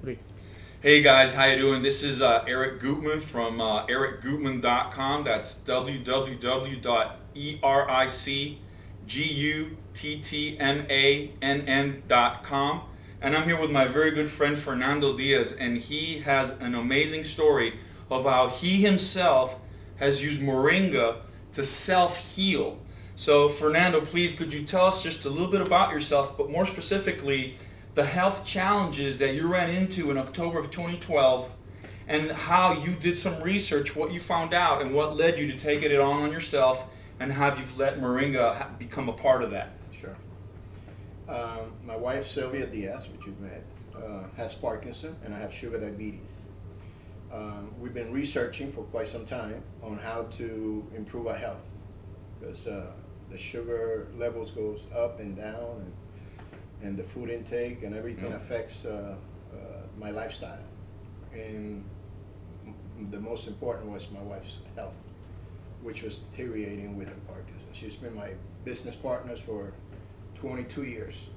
three. Hey guys, how you doing? This is Eric Guttmann from ericguttmann.com. That's www.ericguttmann.com. And I'm here with my very good friend Fernando Diaz, and he has an amazing story of how he himself has used Moringa to self-heal. So Fernando, please could you tell us just a little bit about yourself, but more specifically, the health challenges that you ran into in October of 2012, and how you did some research, what you found out, and what led you to take it on yourself, and how you've let Moringa become a part of that. Sure. My wife, Sylvia Diaz, which you've met, has Parkinsons, and I have sugar diabetes. We've been researching for quite some time on how to improve our health, because the sugar levels goes up and down, and the food intake and everything affects my lifestyle. And the most important was my wife's health, which was deteriorating with her Parkinson's. She's been my business partners for 22 years.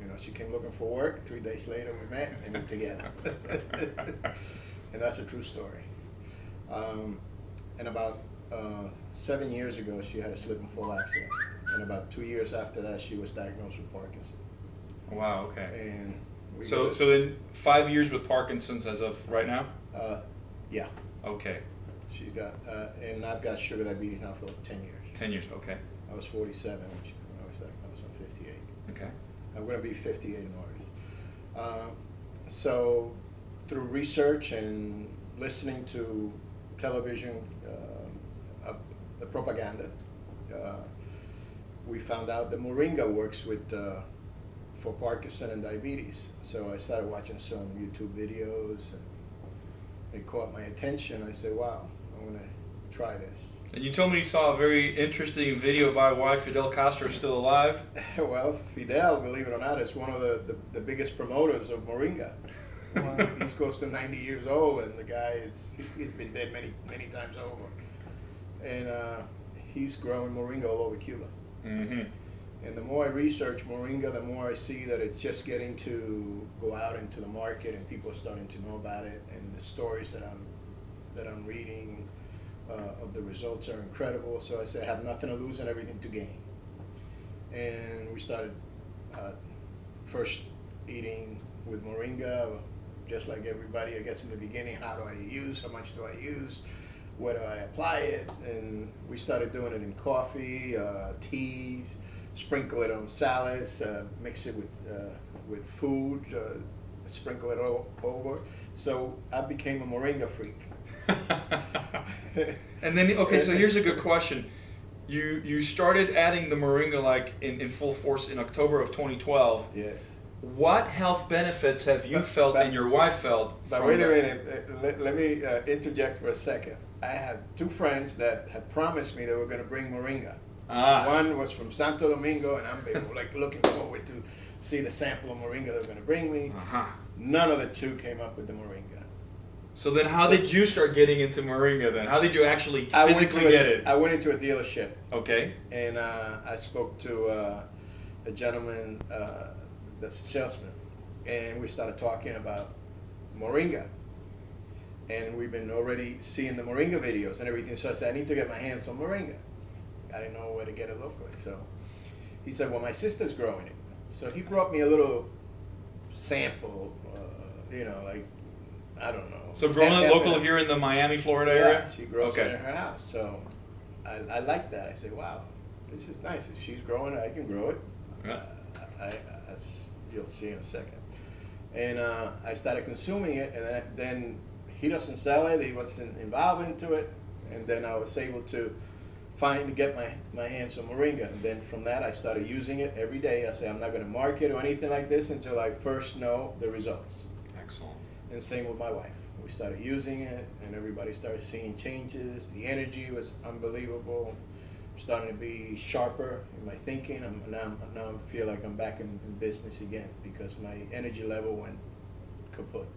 You know, she came looking for work. 3 days later, we met and we're together. And that's a true story. And about 7 years ago, she had a slip and fall accident. And about 2 years after that, she was diagnosed with Parkinson's. Wow, okay. And so then 5 years with Parkinson's as of right now? Yeah. Okay. She's got, and I've got sugar diabetes now for 10 years. 10 years, okay. I was 47 when I was on 58. Okay. I'm going to be 58 in August. So through research and listening to television, the propaganda, we found out that Moringa works with for Parkinson and diabetes. So I started watching some YouTube videos, and it caught my attention. I said, wow, I'm going to try this. And you told me you saw a very interesting video about why Fidel Castro is still alive. Well, Fidel, believe it or not, is one of the biggest promoters of Moringa. He's close to 90 years old, and the guy, he's been dead many times over. And he's growing Moringa all over Cuba. Mm-hmm. And the more I research Moringa, the more I see that it's just getting to go out into the market, and people are starting to know about it. And the stories that I'm reading of the results are incredible. So I said, I have nothing to lose and everything to gain. And we started first eating with Moringa, just like everybody, I guess in the beginning. How do I use? How much do I use? Where do I apply it? And we started doing it in coffee, teas, sprinkle it on salads, mix it with food, sprinkle it all over. So I became a Moringa freak. And then, okay, so here's a good question. You started adding the Moringa like in full force in October of 2012. Yes. What health benefits have you felt and your wife felt? But wait a minute, let me interject for a second. I had two friends that had promised me they were going to bring Moringa. One was from Santo Domingo, and I'm like looking forward to see the sample of Moringa they were going to bring me. None of the two came up with the Moringa. So then how did you start getting into Moringa then? How did you actually physically get it? I went into a dealership. Okay. And I spoke to a gentleman that's a salesman, and we started talking about Moringa. And we've been already seeing the Moringa videos and everything, so I said, I need to get my hands on Moringa. I didn't know where to get it locally. So he said, well, my sister's growing it. So he brought me a little sample, like, I don't know. So growing it local here in the Miami, Florida area? Yeah, she grows it in her house. So I like that. I say, wow, this is nice. If she's growing it, I can grow it. Yeah. You'll see in a second. And I started consuming it, and then he doesn't sell it. He wasn't involved into it. And then I was able to get my hands on Moringa. And then from that, I started using it every day. I say, I'm not going to market or anything like this until I first know the results. Excellent. And same with my wife. We started using it, and everybody started seeing changes. The energy was unbelievable. I'm starting to be sharper in my thinking. Now I feel like I'm back in business again, because my energy level went kaput,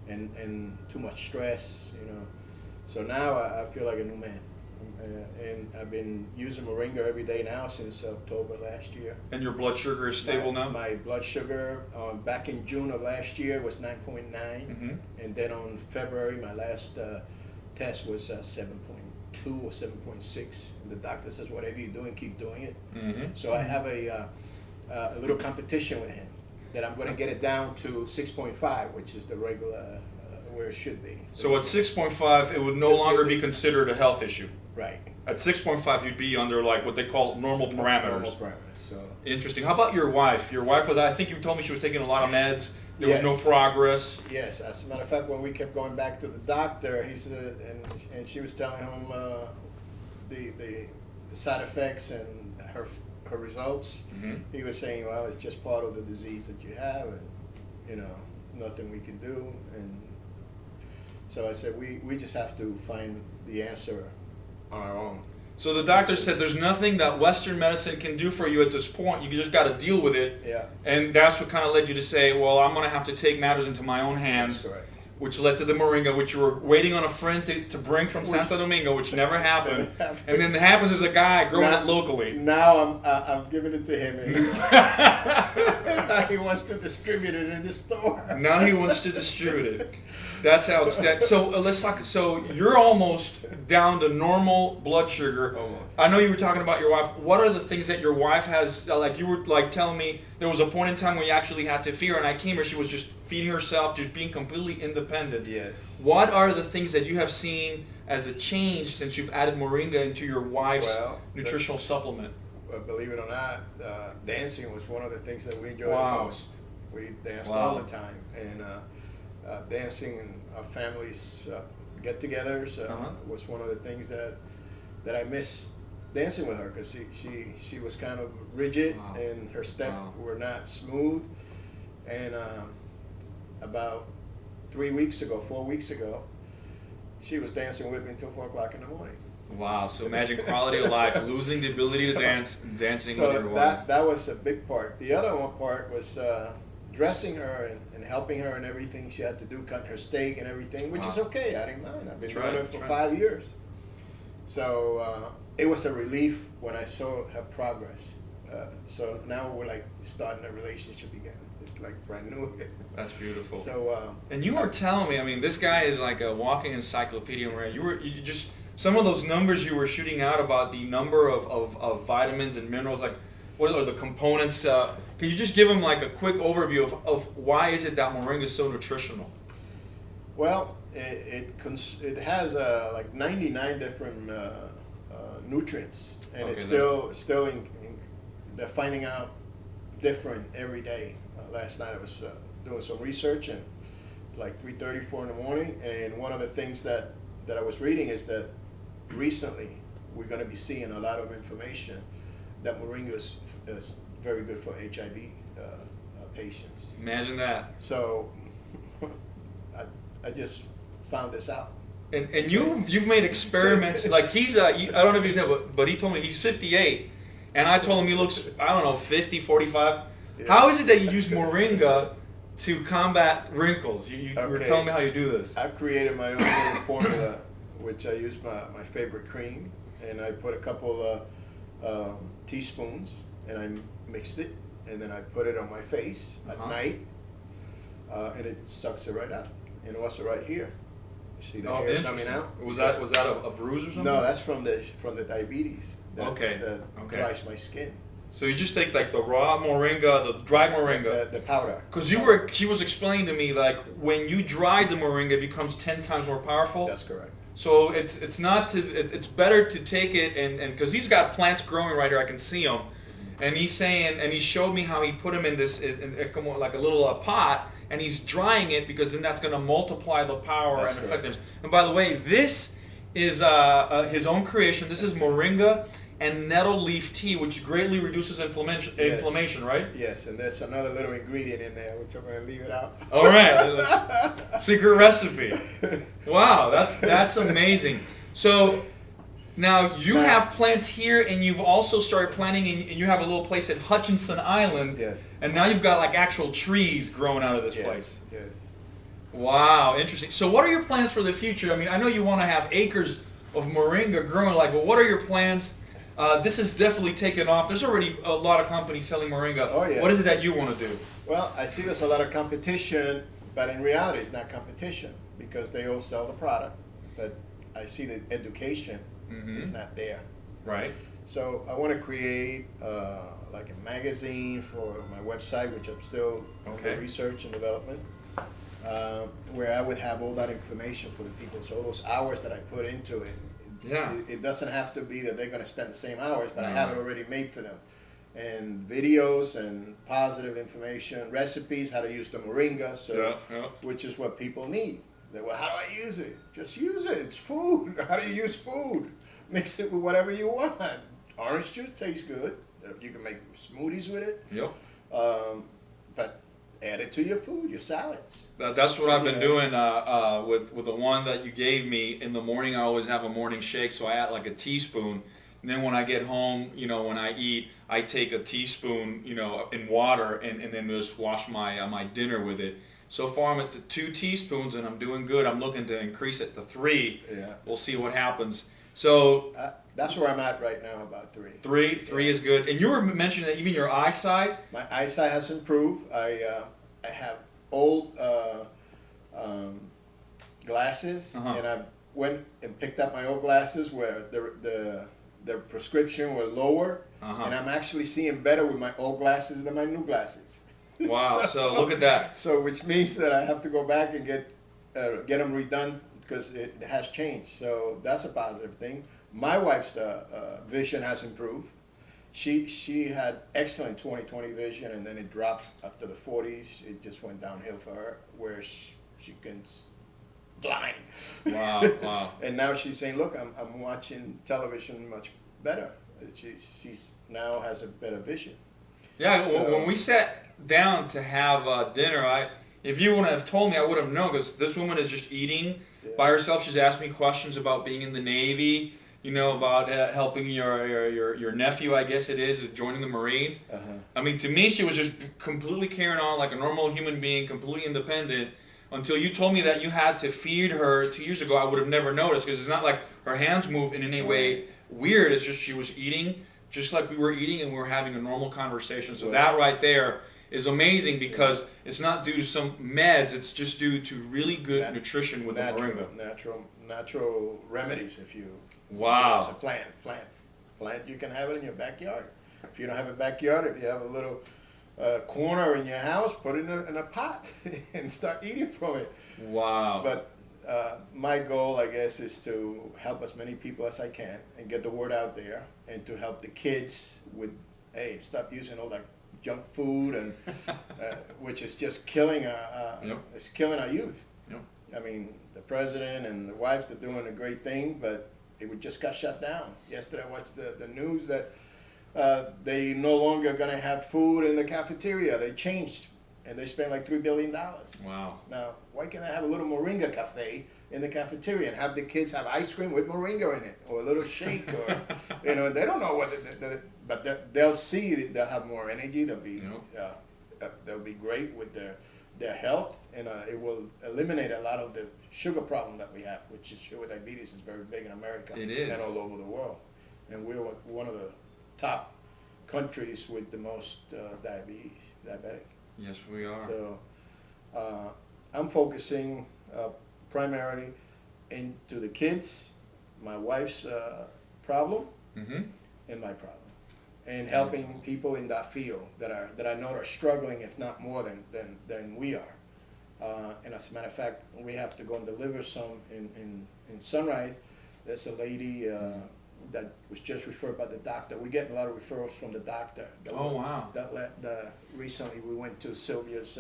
and too much stress, So now I feel like a new man. And I've been using Moringa every day now since October last year. And your blood sugar is stable now? My blood sugar back in June of last year was 9.9, and then on February my last test was 7.2 or 7.6. The doctor says, whatever you're doing, keep doing it. So I have a little competition with him that I'm going to get it down to 6.5, which is the regular where it should be. So at 6.5, it would no longer be considered a health issue. Right. At 6.5, you'd be under like what they call normal parameters. Normal parameters. So. Interesting. How about your wife? Your wife was, I think you told me she was taking a lot of meds. There Yes. was no progress. Yes, as a matter of fact, when we kept going back to the doctor, he said, and she was telling him the side effects and her results. He was saying, well, it's just part of the disease that you have, and nothing we can do. And so I said, we just have to find the answer on our own. So the doctor said there's nothing that Western medicine can do for you at this point. You just got to deal with it. Yeah. And that's what kind of led you to say, well, I'm going to have to take matters into my own hands. That's right. Which led to the Moringa, which you were waiting on a friend to bring from Santo Domingo, which never happened. And then it happens as a guy growing it locally. Now I'm giving it to him, and now he wants to distribute it in the store. Now he wants to distribute it. That's how it's done. So let's talk. So you're almost down to normal blood sugar. Almost. I know you were talking about your wife. What are the things that your wife has? Like you were like telling me, there was a point in time where you actually had to feed her, and I came here. She was just feeding herself, just being completely independent. Yes. What are the things that you have seen as a change since you've added Moringa into your wife's nutritional supplement? Believe it or not, dancing was one of the things that we enjoyed the most. We danced all the time, and dancing and our families get-togethers was one of the things that I miss dancing with her, because she was kind of rigid and her steps were not smooth. And about 4 weeks ago, she was dancing with me until 4 o'clock in the morning. Wow, so imagine quality of life, losing the ability to dance and dancing with your wife. That was a big part. The other one part was dressing her and helping her in everything she had to do, cutting her steak and everything, which is okay. I didn't mind. I've been doing it for 5 years. So it was a relief when I saw her progress. So now we're like starting a relationship again. It's like brand new. That's beautiful. So and you were telling me, I mean, this guy is like a walking encyclopedia, right? You just some of those numbers you were shooting out about the number of vitamins and minerals, like what are the components? Can you just give him like a quick overview of why is it that Moringa is so nutritional? Well, it has like 99 different nutrients, and it's still they're finding out different every day. Last night I was doing some research, and like 3:30, 4 in the morning, and one of the things that I was reading is that recently we're going to be seeing a lot of information that Moringa is very good for HIV patients. Imagine that. So I just found this out. And you've made experiments, like he's, I don't know if you know, but he told me he's 58, and I told him he looks, I don't know, 50, 45. Yeah. How is it that you use Moringa to combat wrinkles? You were telling me how you do this. I've created my own little formula, which I use my favorite cream, and I put a couple teaspoons, and I mixed it, and then I put it on my face at night, and it sucks it right out. And also right here, you see the hair coming out. Was that a bruise or something? No, that's from the diabetes that dries my skin. So you just take like the raw Moringa, the dried Moringa, the powder. Because she was explaining to me like when you dry the Moringa, it becomes 10 times more powerful. That's correct. So it's better to take it and because he's got plants growing right here, I can see them, and he's saying, and he showed me how he put them in this like a little pot, and he's drying it because then that's going to multiply the power and effectiveness. And by the way, this is his own creation. This is Moringa and nettle leaf tea, which greatly reduces inflammation, right? Yes, and there's another little ingredient in there, which I'm going to leave it out. All right, secret recipe. Wow, that's amazing. So now you have plants here, and you've also started planting, and you have a little place at Hutchinson Island. Yes. And now you've got like actual trees growing out of this place. Yes. Wow, interesting. So what are your plans for the future? I mean, I know you want to have acres of Moringa growing. Like, well, what are your plans? This is definitely taken off. There's already a lot of companies selling Moringa. Oh, yeah. What is it that you want to do? Well, I see there's a lot of competition, but in reality, it's not competition because they all sell the product. But I see the education is not there. Right. So I want to create like a magazine for my website, which I'm still under research and development, where I would have all that information for the people. So all those hours that I put into it, it doesn't have to be that they're going to spend the same hours, but I have it already made for them. And videos and positive information, recipes, how to use the Moringa, which is what people need. They, well, how do I use it? Just use it. It's food. How do you use food? Mix it with whatever you want. Orange juice tastes good. You can make smoothies with it. Yep. But add it to your food, your salads. That's what I've been doing with the one that you gave me. In the morning, I always have a morning shake, so I add like a teaspoon. And then when I get home, when I eat, I take a teaspoon, in water and then just wash my dinner with it. So far, I'm at the 2 teaspoons, and I'm doing good. I'm looking to increase it to 3. Yeah. We'll see what happens. So that's where I'm at right now, about 3. 3 is good. And you were mentioning that even your eyesight. My eyesight has improved. I have old glasses, and I went and picked up my old glasses where the prescription were lower, and I'm actually seeing better with my old glasses than my new glasses. Wow! So look at that. So which means that I have to go back and get them redone because it has changed. So that's a positive thing. My wife's vision has improved. She had excellent 20/20 vision, and then it dropped up to the 40s. It just went downhill for her, where she can blind. Wow! Wow! And now she's saying, "Look, I'm watching television much better." She's now has a better vision. Yeah. So, when we sat down to have dinner, if you wouldn't have told me, I would have known, because this woman is just eating by herself. She's asked me questions about being in the Navy, about helping your nephew, I guess it is joining the Marines. I mean, to me, she was just completely carrying on like a normal human being, completely independent, until you told me that you had to feed her 2 years ago. I would have never noticed, because it's not like her hands move in any way weird. It's just she was eating just like we were eating, and we were having a normal conversation. So that right there is amazing, because it's not due to some meds, it's just due to really good nutrition with the Moringa. Natural remedies, if you... Wow. It's a plant. You can have it in your backyard. If you don't have a backyard, if you have a little corner in your house, put it in a pot and start eating from it. Wow. But my goal, I guess, is to help as many people as I can and get the word out there, and to help the kids with, hey, stop using all that junk food, and which is just killing it's killing our youth. Yep. I mean, the president and the wife, they're doing a great thing, but it just got shut down. Yesterday I watched the news that they no longer going to have food in the cafeteria. They changed, and they spent like $3 billion. Wow. Now, why can't I have a little Moringa cafe in the cafeteria and have the kids have ice cream with Moringa in it, or a little shake, or they don't know what, but they'll see it. They'll have more energy. They'll be great with their health, and it will eliminate a lot of the sugar problem that we have, which is sugar diabetes is very big in America. It is. And all over the world, and we're one of the top countries with the most diabetic. Yes, we are. So I'm focusing primarily into the kids, my wife's problem, and my problem, and helping people in that field that I know are struggling, if not more than we are. And as a matter of fact, we have to go and deliver some in Sunrise. There's a lady that was just referred by the doctor. We get a lot of referrals from the doctor. Wow. Recently we went to Sylvia's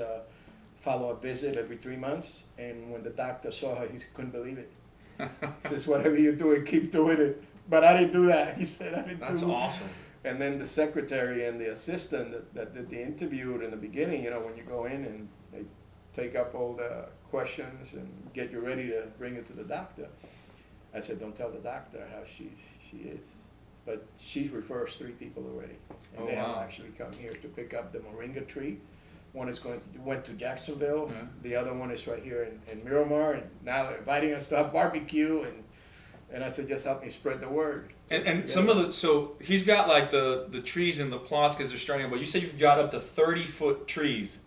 follow-up visit every 3 months, and when the doctor saw her, he couldn't believe it. He says, whatever you're doing, keep doing it. But I didn't do that. He said, I didn't do it. That's awesome. And then the secretary and the assistant that did the interview in the beginning, when you go in and they take up all the questions and get you ready to bring it to the doctor. I said, don't tell the doctor how she is. But she refers 3 people already. And they have actually come here to pick up the Moringa tree. One is went to Jacksonville. The other one is right here in Miramar. And now they're inviting us to have barbecue. And And I said, just help me spread the word. And some of the, so he's got like the trees in the plots because they're starting, but you said you've got up to 30-foot trees.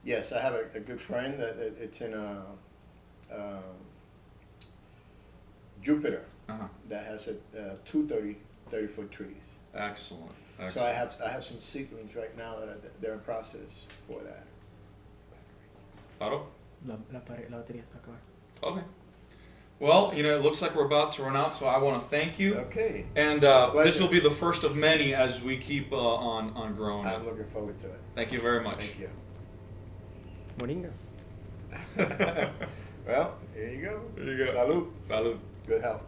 Yes, I have a good friend that it's in Jupiter that has two 30-foot trees. Excellent. So I have some seedlings right now that they're in process for that. Otto? La batería está acá. Okay. Well, you know, it looks like we're about to run out, so I want to thank you. Okay. And this will be the first of many as we keep on growing. I'm looking forward to it. Thank you very much. Thank you. Moringa. Well, here you go. There you go. Salud. Salud. Good health.